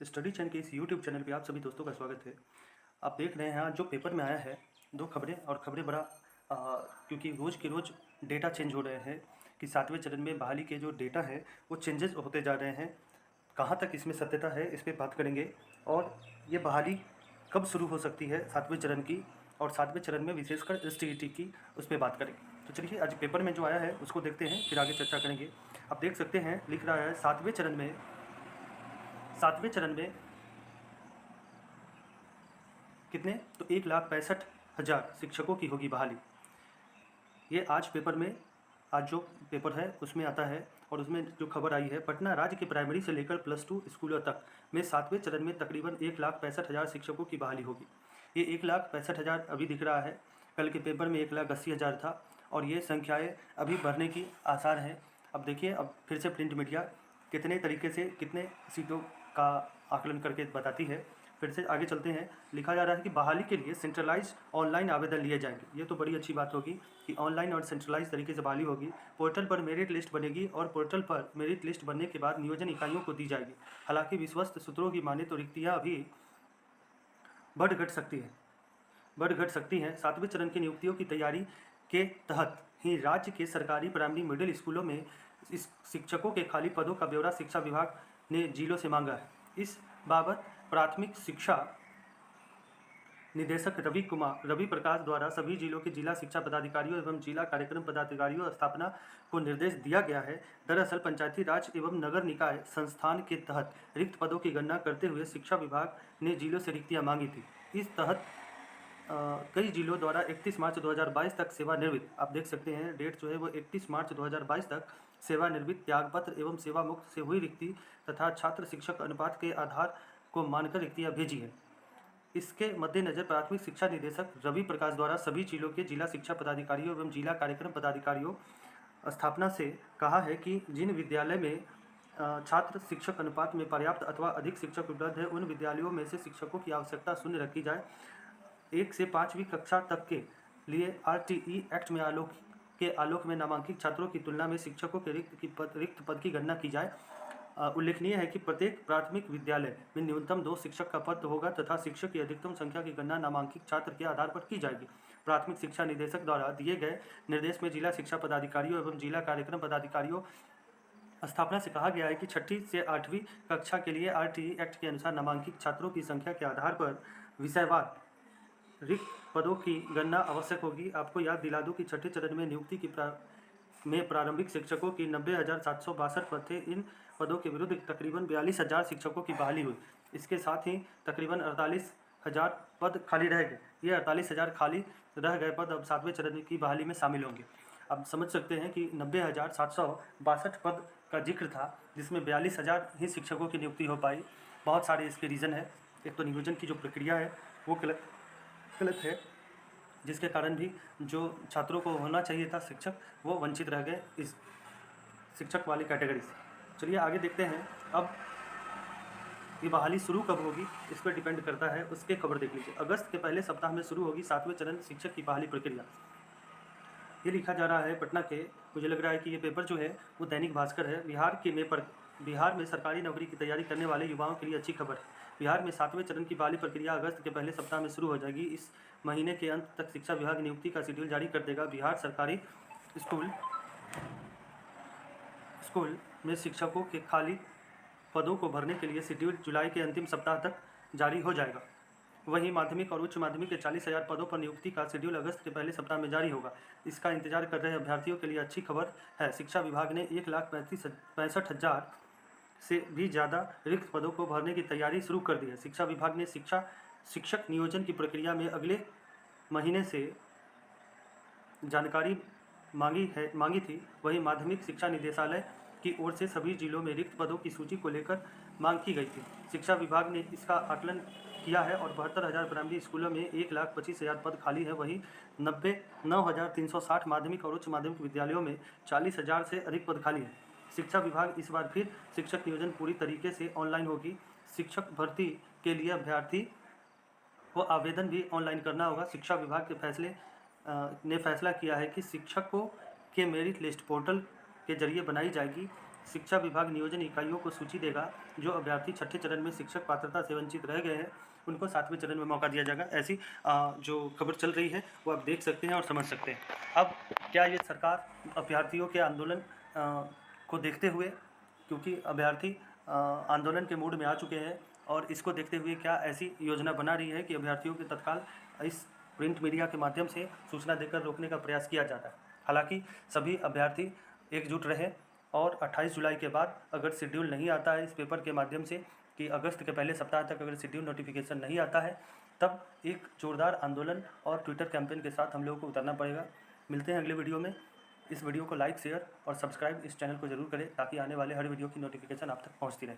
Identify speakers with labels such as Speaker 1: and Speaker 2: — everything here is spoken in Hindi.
Speaker 1: स्टडी चैनल के इस यूट्यूब चैनल पे आप सभी दोस्तों का स्वागत है। आप देख रहे हैं जो पेपर में आया है दो खबरें और खबरें बड़ा क्योंकि रोज़ के रोज़ डेटा चेंज हो रहे हैं कि 7वें चरण में बहाली के जो डेटा है वो चेंजेस होते जा रहे हैं। कहाँ तक इसमें सत्यता है इस पर बात करेंगे और ये बहाली कब शुरू हो सकती है 7वें चरण की और 7वें चरण में विशेषकर एसटीईटी की उस पर बात करेंगे। तो चलिए आज पेपर में जो आया है उसको देखते हैं फिर आगे चर्चा करेंगे। आप देख सकते हैं लिख रहा है सातवें चरण में कितने तो 1,65,000 शिक्षकों की होगी बहाली। ये आज जो पेपर है उसमें आता है और उसमें जो खबर आई है पटना राज्य के प्राइमरी से लेकर +2 स्कूलों तक में 7वें चरण में तकरीबन 1,65,000 शिक्षकों की बहाली होगी। ये 1,65,000 अभी दिख रहा है, कल के पेपर में 1,80,000 था और ये संख्याएँ अभी बढ़ने की आसार हैं। अब देखिए, अब फिर से प्रिंट मीडिया कितने तरीके से कितने सीटों का आकलन करके बताती है। फिर से आगे चलते हैं। लिखा जा रहा है कि बहाली के लिए सेंट्रलाइज ऑनलाइन आवेदन लिए जाएंगे। ये तो बड़ी अच्छी बात होगी कि ऑनलाइन और सेंट्रलाइज तरीके से बहाली होगी। पोर्टल पर मेरिट लिस्ट बनेगी और पोर्टल पर मेरिट लिस्ट बनने के बाद नियोजन इकाइयों को दी जाएगी। हालांकि विश्वस्त सूत्रों की माने तो रिक्तियाँ अभी बढ़ घट सकती हैं। 7वें चरण की नियुक्तियों की तैयारी के तहत ही राज्य के सरकारी प्राइमरी मिडिल स्कूलों में इस शिक्षकों के खाली पदों का ब्यौरा शिक्षा विभाग ने जिलों से मांगा है। इस बाबत प्राथमिक शिक्षा निदेशक रवि प्रकाश द्वारा सभी जिलों के जिला शिक्षा पदाधिकारियों एवं जिला कार्यक्रम पदाधिकारियों स्थापना को निर्देश दिया गया है। दरअसल पंचायती राज एवं नगर निकाय संस्थान के तहत रिक्त पदों की गणना करते हुए शिक्षा विभाग ने जिलों से रिक्तियां मांगी थी। इस तहत कई जिलों द्वारा 31 मार्च 2022 तक सेवानिवृत्त, आप देख सकते हैं डेट जो है वो 31 मार्च 2022 तक सेवानिवृत्त त्यागपत्र एवं सेवा मुक्त से हुई रिक्ति तथा छात्र शिक्षक अनुपात के आधार को मानकर रिक्तियां भेजी हैं। इसके मद्देनजर प्राथमिक शिक्षा निदेशक रवि प्रकाश द्वारा सभी जिलों के जिला शिक्षा पदाधिकारियों एवं जिला कार्यक्रम पदाधिकारियों स्थापना से कहा है कि जिन विद्यालय में छात्र शिक्षक अनुपात में पर्याप्त अथवा अधिक शिक्षक उपलब्ध है उन विद्यालयों में से शिक्षकों की आवश्यकता शून्य रखी जाए। 1 से 5वीं कक्षा तक के लिए RTE एक्ट में आलोक में नामांकित छात्रों की तुलना में शिक्षकों के रिक्त पद की गणना की जाए। उल्लेखनीय है कि प्रत्येक प्राथमिक विद्यालय में न्यूनतम 2 शिक्षक का पद होगा तथा शिक्षक की अधिकतम संख्या की गणना नामांकित छात्र के आधार पर की जाएगी। प्राथमिक शिक्षा निदेशक द्वारा दिए गए निर्देश में जिला शिक्षा पदाधिकारियों एवं जिला कार्यक्रम पदाधिकारियों स्थापना से कहा गया है कि 6ठी से 8वीं कक्षा के लिए RTE एक्ट के अनुसार नामांकित छात्रों की संख्या के आधार पर विषयवार रिक्त पदों की गणना आवश्यक होगी। आपको याद दिला दूं कि 6ठे चरण में नियुक्ति की प्रारंभिक शिक्षकों की 90,762 पद थे। इन पदों के विरुद्ध तकरीबन 42,000 शिक्षकों की बहाली हुई। इसके साथ ही तकरीबन 48,000 पद खाली रह गए। ये 48,000 खाली रह गए पद अब 7वें चरण की बहाली में शामिल होंगे। अब समझ सकते हैं कि 90,762 पद का जिक्र था जिसमें 42,000 ही शिक्षकों की नियुक्ति हो पाई। बहुत सारे इसके रीज़न है। एक तो नियोजन की जो प्रक्रिया है वो गलत है, जिसके कारण भी जो छात्रों को होना चाहिए था शिक्षक वो वंचित रह गए इस शिक्षक वाली कैटेगरी से। चलिए आगे देखते हैं। अब ये बहाली शुरू कब होगी इस पर डिपेंड करता है, उसके खबर देख लीजिए। अगस्त के पहले सप्ताह में शुरू होगी 7वें चरण शिक्षक की बहाली प्रक्रिया। ये लिखा जा रहा है पटना के, मुझे लग रहा है कि ये पेपर जो है वो दैनिक भास्कर है। बिहार में सरकारी नौकरी की तैयारी करने वाले युवाओं के लिए अच्छी खबर है। बिहार में 7वें चरण की बहाली प्रक्रिया अगस्त के पहले सप्ताह में शुरू हो जाएगी। इस महीने के अंत तक शिक्षा विभाग नियुक्ति का शेड्यूल जारी कर देगा। बिहार सरकारी स्कूल में शिक्षकों के खाली पदों को भरने के लिए शेड्यूल जुलाई के अंतिम सप्ताह तक जारी हो जाएगा। वहीं माध्यमिक और उच्च माध्यमिक के 40,000 पदों पर नियुक्ति का शेड्यूल अगस्त के पहले सप्ताह में जारी होगा। इसका इंतजार कर रहे अभ्यर्थियों के लिए अच्छी खबर है। शिक्षा विभाग ने 1,65,000 से भी ज़्यादा रिक्त पदों को भरने की तैयारी शुरू कर दी है। शिक्षा विभाग ने शिक्षक नियोजन की प्रक्रिया में अगले महीने से जानकारी मांगी थी। वहीं माध्यमिक शिक्षा निदेशालय की ओर से सभी जिलों में रिक्त पदों की सूची को लेकर मांग की गई थी। शिक्षा विभाग ने इसका आकलन किया है और 72,000 प्राइमरी स्कूलों में 1,25,000 पद खाली है। वहीं 9,360 माध्यमिक और उच्च माध्यमिक विद्यालयों में 40,000 से अधिक पद खाली है। शिक्षा विभाग इस बार फिर शिक्षक नियोजन पूरी तरीके से ऑनलाइन होगी। शिक्षक भर्ती के लिए अभ्यर्थी को आवेदन भी ऑनलाइन करना होगा। शिक्षा विभाग के ने फैसला किया है कि शिक्षकों के मेरिट लिस्ट पोर्टल के जरिए बनाई जाएगी। शिक्षा विभाग नियोजन इकाइयों को सूची देगा। जो अभ्यर्थी छठे चरण में शिक्षक पात्रता से वंचित रह गए हैं उनको 7वें चरण में मौका दिया जाएगा। ऐसी जो खबर चल रही है वो आप देख सकते हैं और समझ सकते हैं। अब क्या ये सरकार अभ्यर्थियों के आंदोलन को देखते हुए, क्योंकि अभ्यर्थी आंदोलन के मूड में आ चुके हैं, और इसको देखते हुए क्या ऐसी योजना बना रही है कि अभ्यर्थियों के तत्काल इस प्रिंट मीडिया के माध्यम से सूचना देकर रोकने का प्रयास किया जाता है। हालांकि सभी अभ्यर्थी एकजुट रहे और 28 जुलाई के बाद अगर शेड्यूल नहीं आता है इस पेपर के माध्यम से कि अगस्त के पहले सप्ताह तक अगर शेड्यूल नोटिफिकेशन नहीं आता है, तब एक जोरदार आंदोलन और ट्विटर कैंपेन के साथ हम लोगों को उतरना पड़ेगा। मिलते हैं अगले वीडियो में। इस वीडियो को लाइक, शेयर और सब्सक्राइब इस चैनल को जरूर करें ताकि आने वाले हर वीडियो की नोटिफिकेशन आप तक पहुंचती रहे।